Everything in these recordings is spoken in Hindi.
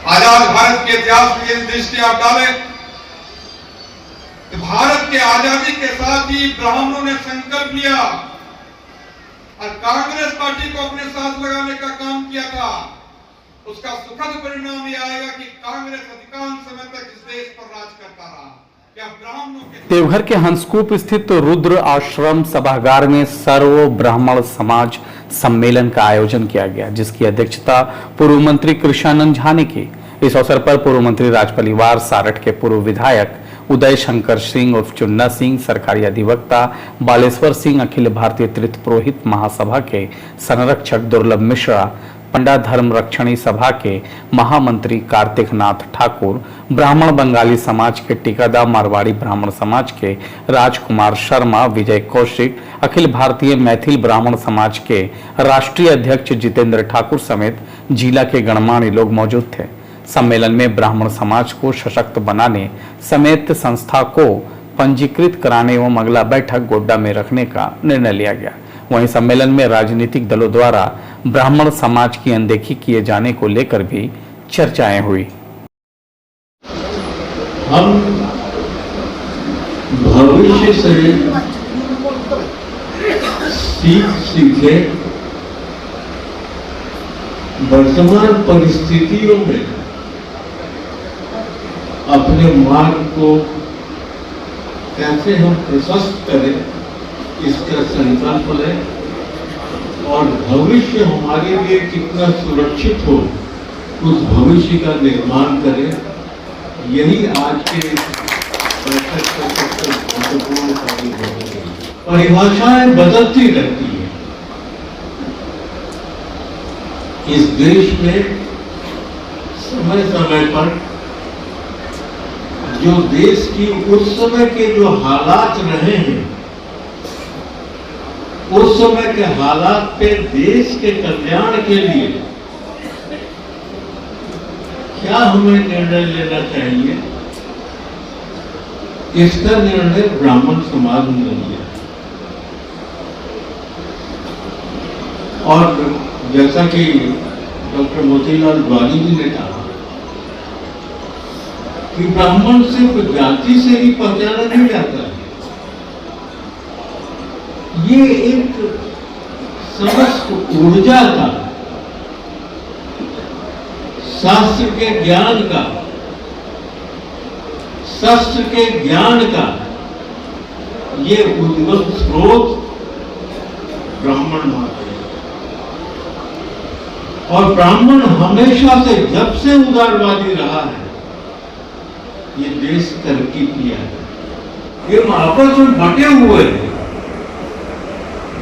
आजाद भारत के इतिहास में यदि दृष्टि आप डालें तो भारत के आजादी के साथ ही ब्राह्मणों ने संकल्प लिया और कांग्रेस पार्टी को अपने साथ लगाने का काम किया था। उसका सुखद परिणाम यह आएगा कि कांग्रेस अधिकांश समय तक इस देश पर राज करता रहा। देवघर के हंसकूप स्थित रुद्र आश्रम सभागार में सर्व ब्राह्मण समाज सम्मेलन का आयोजन किया गया, जिसकी अध्यक्षता पूर्व मंत्री कृष्णानंद झा ने की। इस अवसर पर पूर्व मंत्री राजपरिवार सारठ के पूर्व विधायक उदय शंकर सिंह उर्फ चुन्ना सिंह, सरकारी अधिवक्ता बालेश्वर सिंह, अखिल भारतीय तीर्थ पुरोहित महासभा के संरक्षक दुर्लभ मिश्रा, पंडा धर्म रक्षणी सभा के महामंत्री कार्तिक नाथ ठाकुर, ब्राह्मण बंगाली समाज के टीकादा, मारवाड़ी ब्राह्मण समाज के राजकुमार शर्मा, विजय कौशिक, अखिल भारतीय मैथिल ब्राह्मण समाज के राष्ट्रीय अध्यक्ष जितेंद्र ठाकुर समेत जिला के गणमान्य लोग मौजूद थे। सम्मेलन में ब्राह्मण समाज को सशक्त बनाने समेत संस्था को पंजीकृत कराने एवं अगला बैठक गोड्डा में रखने का निर्णय लिया गया। वहीं सम्मेलन में राजनीतिक दलों द्वारा ब्राह्मण समाज की अनदेखी किए जाने को लेकर भी चर्चाएं हुई। हम भविष्य से सीखे वर्तमान परिस्थितियों में अपने मार्ग को कैसे हम प्रशस्त करें, इसका संकल्प लें और भविष्य हमारे लिए कितना सुरक्षित हो, उस भविष्य का निर्माण करें। यही आज के बैठक का सबसे महत्वपूर्ण कार्य है। परिभाषाएं बदलती रहती है। इस देश में समय समय पर जो देश की उस समय के जो हालात रहे हैं, उस समय के हालात पे देश के कल्याण के लिए क्या हमें निर्णय लेना चाहिए, इसका निर्णय ब्राह्मण समाज ने लिया। और जैसा कि डॉक्टर मोतीलाल वाली जी ने कहा कि ब्राह्मण सिर्फ जाति से ही पहचाना नहीं जाता है, ये एक समस्त ऊर्जा का, शास्त्र के ज्ञान का, शस्त्र के ज्ञान का ये उद्गम स्रोत ब्राह्मण मानते हैं। और ब्राह्मण हमेशा से, जब से उदारवादी रहा है, ये देश तरक्की किया है। ये आपस में बटे हुए हैं।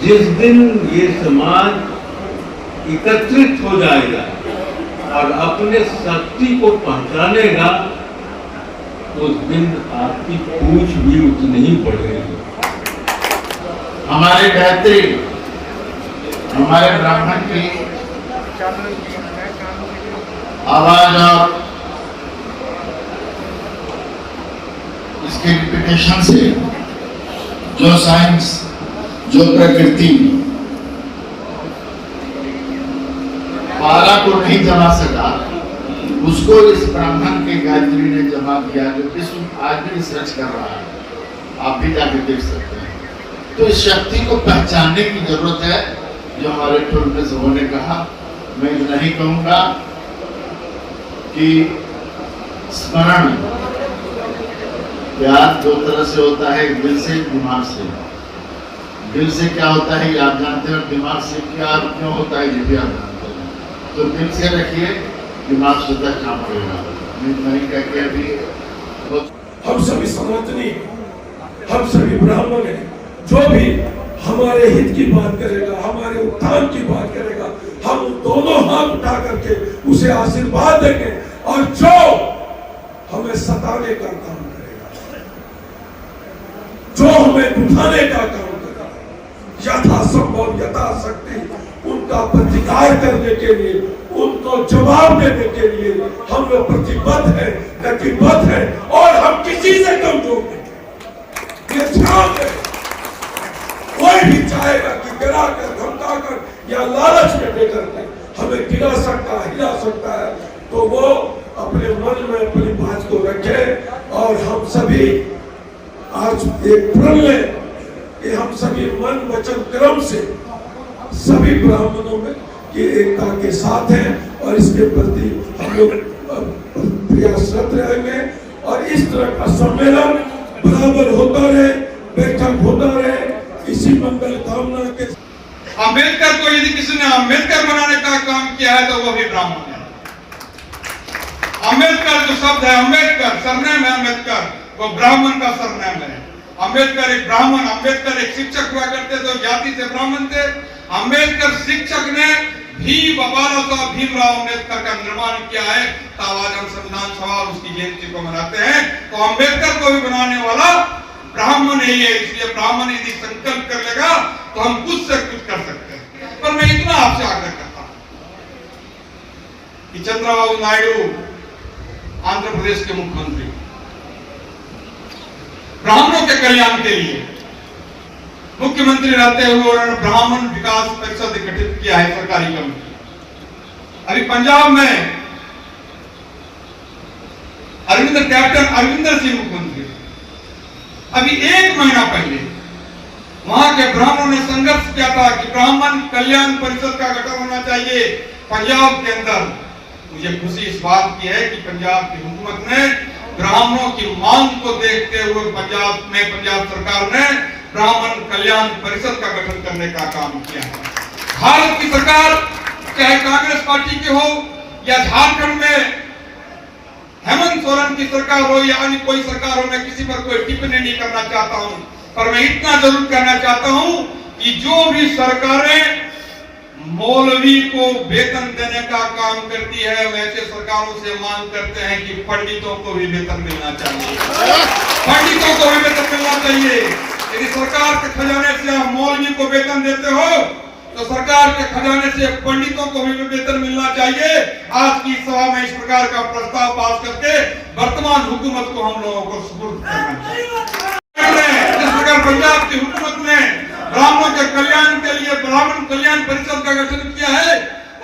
जिस दिन ये समाज एकत्रित हो जाएगा और अपने शक्ति को पहचानेगा, उस दिन आपकी पूछ भी उतनी ही बढ़ेगी। हमारे गायत्री, हमारे ब्राह्मण की आवाज और इसके रिपीटेशन से जो साइंस, जो प्रकृति पारा को नहीं जमा सका, उसको इस ब्राह्मण के गायत्री ने जमा किया, जो विश्व आज भी रिसर्च कर रहा है। आप भी जाके देख सकते हैं। तो इस शक्ति को पहचानने की जरूरत है, जो हमारे पूर्व में सबों ने कहा। मैं नहीं कहूंगा कि स्मरण प्यार दो तरह से होता है, दिल से, दिमाग से। दिल से क्या होता है ये आप जानते हैं, और दिमाग से क्या क्यों होता है ये भी आप जानते हैं। तो दिल से रखिए, दिमाग शुद्ध काम करेगा। नहीं कह के अभी हम सभी सनातनी, हम सभी ब्राह्मण हैं। जो भी हमारे हित की बात करेगा, हमारे उत्थान की बात करेगा, हम दोनों हाथ उठा करके उसे आशीर्वाद देंगे। और जो हमें सताने का काम करेगा, जो हमें उठाने का काम करेगा, यथासंभव यथाशक्ति उनका प्रतिकार करने के लिए, उनको जवाब देने के लिए हम लोग प्रतिबद्ध हैं, प्रतिबद्ध हैं। और हम किसी से कमजोर नहीं, ये ध्यान दें। कोई भी चाहेगा कि गिराकर, धमकाकर या लालच में देकर के हमें गिरा सकता, हिला सकता है, तो वो अपने मन में अपनी बात को रखे और हम सभी आज एक प्रण लें कि हम सभी मन वचन क्रम से सभी ब्राह्मणों में की एकता के साथ हैं और इसके प्रति हम लोग प्रयासरत रहेंगे और इस तरह का सम्मेलन बराबर होता रहे, बैठक होता रहे, इसी मंगल कामना के। अम्बेडकर को यदि किसी ने अम्बेडकर बनाने का काम किया है तो वो भी ब्राह्मण है। अम्बेडकर जो शब्द है, अम्बेडकर सरनेम है, अम्बेडकर वो ब्राह्मण का सरनेम है। अम्बेडकर एक ब्राह्मण, अम्बेडकर एक शिक्षक हुआ करते थे, जाति से ब्राह्मण थे। अम्बेडकर शिक्षक ने भी बाबा साहब भीमराव अम्बेडकर का निर्माण किया है, तब आज हम संविधान सभा उसकी जयंती को मनाते हैं। तो अम्बेडकर को भी बनाने वाला ब्राह्मण ही है, इसलिए ब्राह्मण यदि संकल्प कर लेगा तो हम कुछ से कुछ कर सकते हैं। पर मैं इतना आपसे आग्रह करता हूं कि चंद्रबाबू नायडू आंध्र प्रदेश के मुख्यमंत्री ब्राह्मणों के कल्याण के लिए मुख्यमंत्री रहते हुए उन्होंने ब्राह्मण विकास परिषद गठित किया है, सरकारी कमेटी। अभी पंजाब में कैप्टन अरविंदर सिंह मुख्यमंत्री, अभी 1 महीना पहले वहां के ब्राह्मणों ने संघर्ष किया था कि ब्राह्मण कल्याण परिषद का गठन होना चाहिए पंजाब के अंदर। मुझे खुशी इस बात की है कि पंजाब की हुकूमत ने ब्राह्मणों की मांग को देखते हुए पंजाब सरकार ने ब्राह्मण कल्याण परिषद का गठन करने का काम किया है। भारत की सरकार चाहे कांग्रेस पार्टी की हो या झारखंड में हेमंत सोरेन की सरकार हो या अन्य कोई सरकार हो, मैं किसी पर कोई टिप्पणी नहीं करना चाहता हूं, पर मैं इतना जरूर कहना चाहता हूं कि जो भी सरकारें मौलवी को वेतन देने का काम करती है, वैसे सरकारों से मांग करते हैं कि पंडितों को भी वेतन मिलना चाहिए। पंडितों को भी वेतन मिलना चाहिए। यदि सरकार के खजाने से आप मौलवी को वेतन देते हो तो सरकार के खजाने से पंडितों को भी वेतन मिलना चाहिए। आज की सभा में इस प्रकार का प्रस्ताव पास करके वर्तमान हुकूमत को हम लोगों को सुपुर्द करना चाहिए। जिस प्रकार पंजाब की हुकूमत ने ब्राह्मणों के कल्याण के लिए ब्राह्मण कल्याण परिषद का गठन किया है,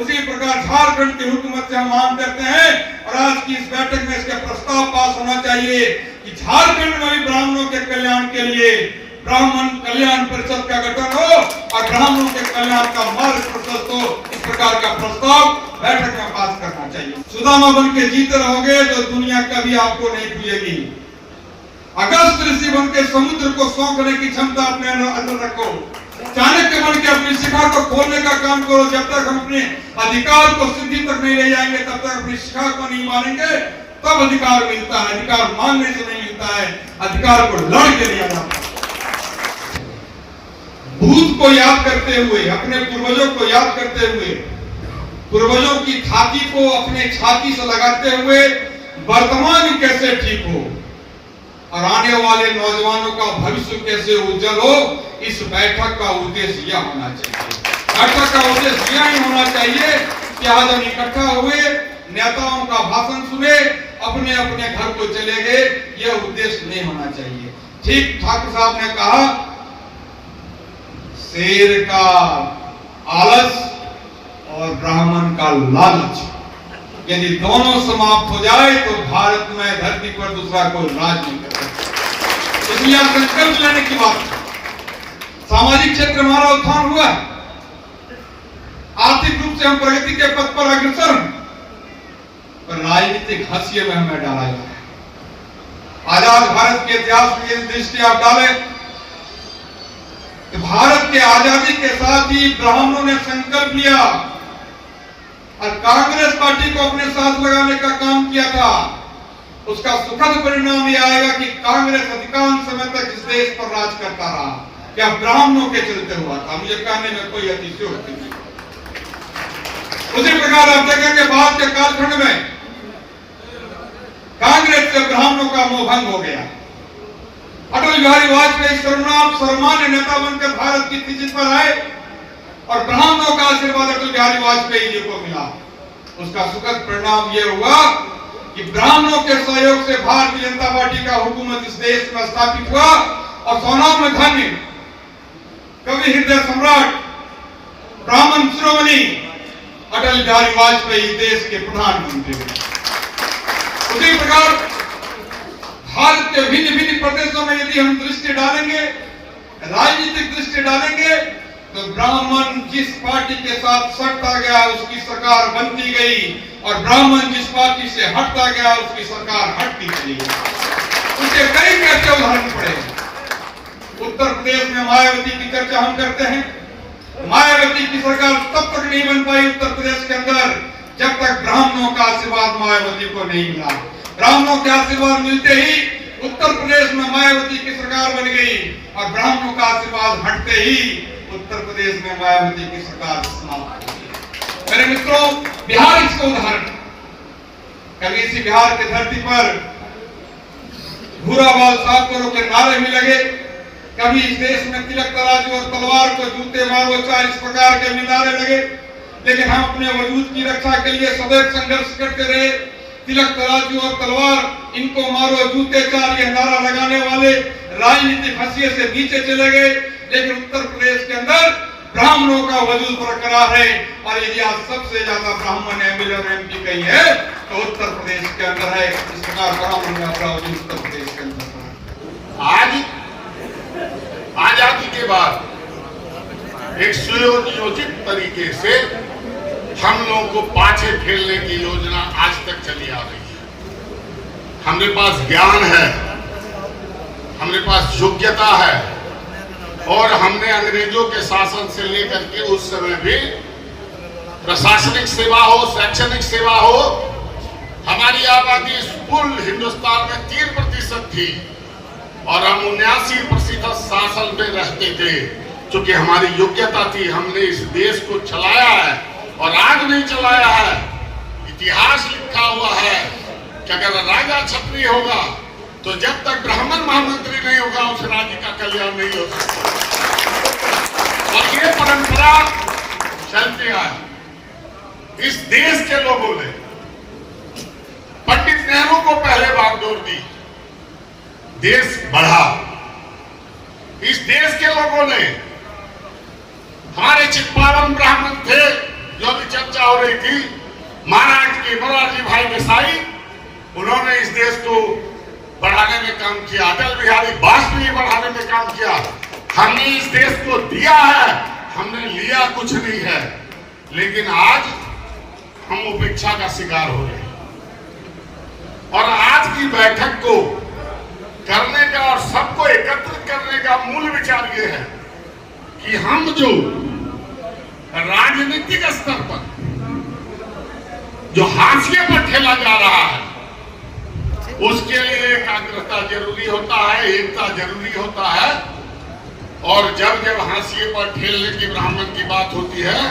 उसी प्रकार झारखंड की हुकूमत से हम मांग करते हैं और आज की इस बैठक में इसका प्रस्ताव पास होना चाहिए कि झारखंड में भी ब्राह्मणों के कल्याण के लिए ब्राह्मण कल्याण परिषद का गठन हो और ब्राह्मणों के कल्याण का मार्ग प्रशस्त हो। इस प्रकार का प्रस्ताव बैठक में पास करना चाहिए। सुदामा बन के जीते रहोगे तो दुनिया कभी आपको नहीं भूलेगी। अगस्त ऋषि बन के समुद्र को सौंपने की क्षमता अपने अंदर रखो। चाणक्य बन के अपनी शिखा को खोलने का काम करो। जब तक हम अपने अधिकार को सिद्धि तक नहीं ले जाएंगे, तब तक अपनी शिखा को नहीं मानेंगे, तब अधिकार मिलता है। अधिकार मांगने से नहीं मिलता है, अधिकार को लड़ के लिया जाता है। भूत को याद करते हुए, अपने पूर्वजों को याद करते हुए, पूर्वजों की छाती को अपने छाती से लगाते हुए वर्तमान कैसे ठीक हो और आने वाले नौजवानों का भविष्य कैसे उज्जवल हो, इस बैठक का उद्देश्य यह होना चाहिए। बैठक का उद्देश्य यह ही होना चाहिए कि आज हम इकट्ठा हुए, नेताओं का भाषण सुने, अपने अपने घर को चले गए, यह उद्देश्य नहीं होना चाहिए। ठीक ठाकुर साहब ने कहा, शेर का आलस और ब्राह्मण का लालच यदि दोनों समाप्त हो जाए तो भारत में धरती पर दूसरा कोई राज नहीं कर सकता। इसलिए आप संकल्प लेने की बात। सामाजिक क्षेत्र में हमारा उत्थान हुआ, आर्थिक रूप से हम प्रगति के पथ पर अग्रसर, पर राजनीतिक हाशिए में हमें डाला गया है। आजाद भारत के इतिहास में यदि दृष्टि आप डाले तो भारत के आजादी के साथ ही ब्राह्मणों ने संकल्प लिया और कांग्रेस पार्टी को अपने साथ लगाने का काम किया था। उसका सुखद परिणाम यह आएगा कि कांग्रेस अधिकांश समय तक इस देश पर राज करता रहा। क्या ब्राह्मणों के चलते हुआ था? मुझे कहने में कोई अतिशयोक्ति नहीं। उसी प्रकार आप देखेंगे बाद के कालखंड में कांग्रेस से ब्राह्मणों का मोहभंग हो गया। अटल बिहारी वाजपेयी सर्वमान्य नेता बनकर भारत की तिजन पर आए और ब्राह्मणों का आशीर्वाद अटल बिहारी वाजपेयी जी को मिला। उसका सुखद परिणाम यह हुआ कि ब्राह्मणों के सहयोग से भारतीय जनता पार्टी का हुकूमत इस देश में स्थापित हुआ और स्वनाम में धन्य कवि हृदय सम्राट ब्राह्मण शिरोमणि अटल बिहारी वाजपेयी देश के प्रधानमंत्री हुए। उसी प्रकार भारत के भिन्न भिन्न प्रदेशों में यदि हम दृष्टि डालेंगे, राजनीतिक दृष्टि डालेंगे, तो ब्राह्मण जिस पार्टी के साथ सटता गया उसकी सरकार बनती गई और ब्राह्मण जिस पार्टी से हटता गया उसकी सरकार हटती चली गई। उसके कई ऐसे उदाहरण पड़े। उत्तर प्रदेश में मायावती की चर्चा हम करते हैं। मायावती की सरकार तब तक नहीं बन पाई उत्तर प्रदेश के अंदर जब तक ब्राह्मणों का आशीर्वाद मायावती को नहीं मिला। ब्राह्मणों के आशीर्वाद मिलते ही उत्तर प्रदेश में मायावती की सरकार बन गई और ब्राह्मणों का आशीर्वाद हटते ही उत्तर प्रदेश में मायावती की सरकार समाप्त हो गई। मेरे मित्रों, बिहार इसका उदाहरण। कभी इसी बिहार की धरती पर भूरा बाल साफ करो के नारे भी लगे, कभी इस देश में तिलक तराजू और तलवार को जूते मारो चाहे इस प्रकार के भी नारे लगे, लेकिन हम अपने वजूद की रक्षा के लिए सदैव संघर्ष करते रहे। तिलक तराजू और तलवार इनको मारो जूते चार यह नारा लगाने वाले राजनीतिक हंसिये से नीचे चले गए, लेकिन उत्तर प्रदेश के अंदर ब्राह्मणों का वजूद बरकरार है। और यदि आज सबसे ज्यादा ब्राह्मण एमएलए और एमपी कहीं है तो उत्तर प्रदेश के अंदर है। इस प्रकार ब्राह्मण का वजूद उत्तर प्रदेश के अंदर। आज आजादी के बाद एक सुयोजित तरीके से हम लोगों को पाछे फेरने की योजना आज तक चली आ रही है। हमारे पास ज्ञान है, हमारे पास योग्यता है और हमने अंग्रेजों के शासन से लेकर के उस समय भी प्रशासनिक सेवा हो, शैक्षणिक सेवा हो, हमारी आबादी कुल हिंदुस्तान में 3% थी और हम 79% शासन में रहते थे। क्योंकि हमारी योग्यता थी, हमने इस देश को चलाया है और आज नहीं चलाया है। इतिहास लिखा हुआ है कि अगर राजा क्षत्रिय होगा तो जब तक ब्राह्मण महामंत्री नहीं होगा उस राज्य का कल्याण नहीं हो सकता। और ये परंपरा चलती आई। इस देश के लोगों ने पंडित नेहरू को पहले बागडोर दी, देश बढ़ा। इस देश के लोगों ने, हमारे चित्पावन ब्राह्मण थे जो भी चर्चा हो रही थी, महाराष्ट्र के मोरारजी भाई देसाई, उन्होंने इस देश को बढ़ाने में काम किया। अटल बिहारी वाजपेयी बढ़ाने में काम किया। हमने इस देश को दिया है, हमने लिया कुछ नहीं है। लेकिन आज हम उपेक्षा का शिकार हो रहे हैं। और आज की बैठक को करने का और सबको एकत्रित करने का मूल विचार ये है कि हम जो राजनीतिक स्तर पर जो हाशिए पर ठेला जा रहा है उसके लिए एकाग्रता जरूरी होता है, एकता जरूरी होता है। और जब जब हाशिए पर ठेलने की ब्राह्मण की बात होती है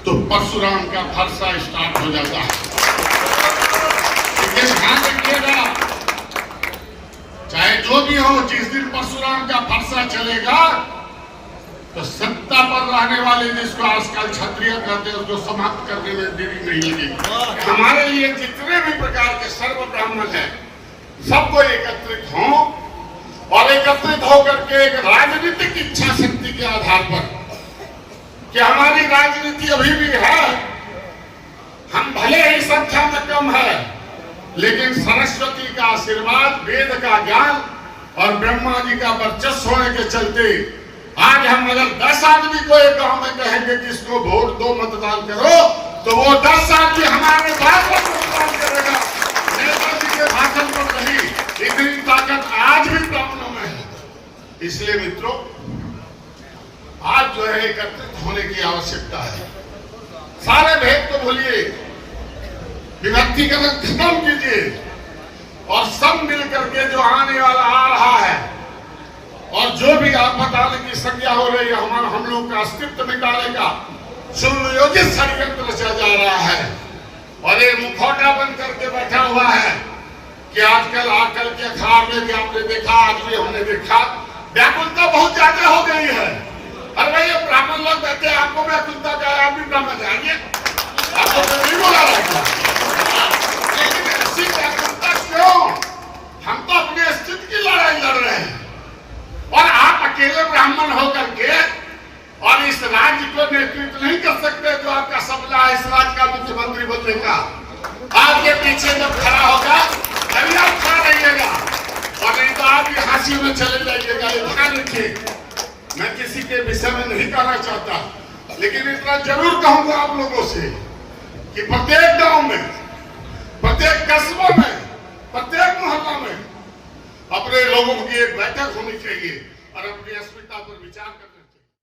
तो परशुराम का फरसा स्टार्ट हो जाता है। लेकिन ध्यान रखिएगा, चाहे जो भी हो, जिस दिन परशुराम का फरसा चलेगा तो सत्ता पर रहने वाले जिसको आजकल क्षत्रिय कहते हैं उसको समाप्त करने में देरी नहीं लगेगी। हमारे लिए जितने भी प्रकार के सर्व ब्राह्मण हैं सबको एकत्रित हों और एकत्रित होकर के एक राजनीतिक इच्छा शक्ति के आधार पर कि हमारी राजनीति अभी भी है, हम भले ही संख्या में कम है लेकिन सरस्वती का आशीर्वाद, वेद का ज्ञान और ब्रह्मा जी का वर्चस्व होने के चलते आज हम अगर 10 आदमी को एक गांव में कहेंगे कि इसको वोट दो, मतदान करो, तो वो 10 आदमी हमारे बात पर मतदान करेगा। नेताजी के भाषण पर नहीं, इतनी ताकत आज भी ब्राह्मणों में है। इसलिए मित्रों, आज जो है एकत्रित होने की आवश्यकता है। सारे भेद को भूलिए, विभक्तिकरण खत्म कीजिए और सब मिलकर के जो आने वाला आ रहा है और जो भी आपदा आने की संज्ञा हो रही है, हम लोग का अस्तित्व मिटाने का सुनियोजित षड्यंत्र रचा जा रहा है। और ये मुखौटा बन करके बैठा हुआ है कि आजकल आकर के अखबार में भी आपने देखा, आज भी हमने देखा, व्याकुलता बहुत ज्यादा हो गई है। अरे भाई, ये ब्राह्मण लोग कहते हैं आपको व्याकुलता का, आप भी ब्राह्मण जाइए, आपको तो नहीं बोला रहता। लेकिन ऐसी व्याकुलता क्यों? हम तो अपने अस्तित्व की लड़ाई लड़ रहे हैं और आप अकेले ब्राह्मण होकर के और इस राज्य को नेतृत्व नहीं कर सकते जो आपका सपना है इस राज्य का मुख्यमंत्री बनने का। आपके पीछे जब खड़ा होगा लगेगा और नहीं तो आप भी हाशिए में चले जाइएगा। ये ध्यान रखिए, मैं किसी के विषय में नहीं कहना चाहता, लेकिन इतना जरूर कहूंगा आप लोगों से कि प्रत्येक गांव में, प्रत्येक कस्बों में, प्रत्येक मोहल्ला में अपने लोगों की एक बैठक होनी चाहिए और अपनी अस्मिता पर विचार करना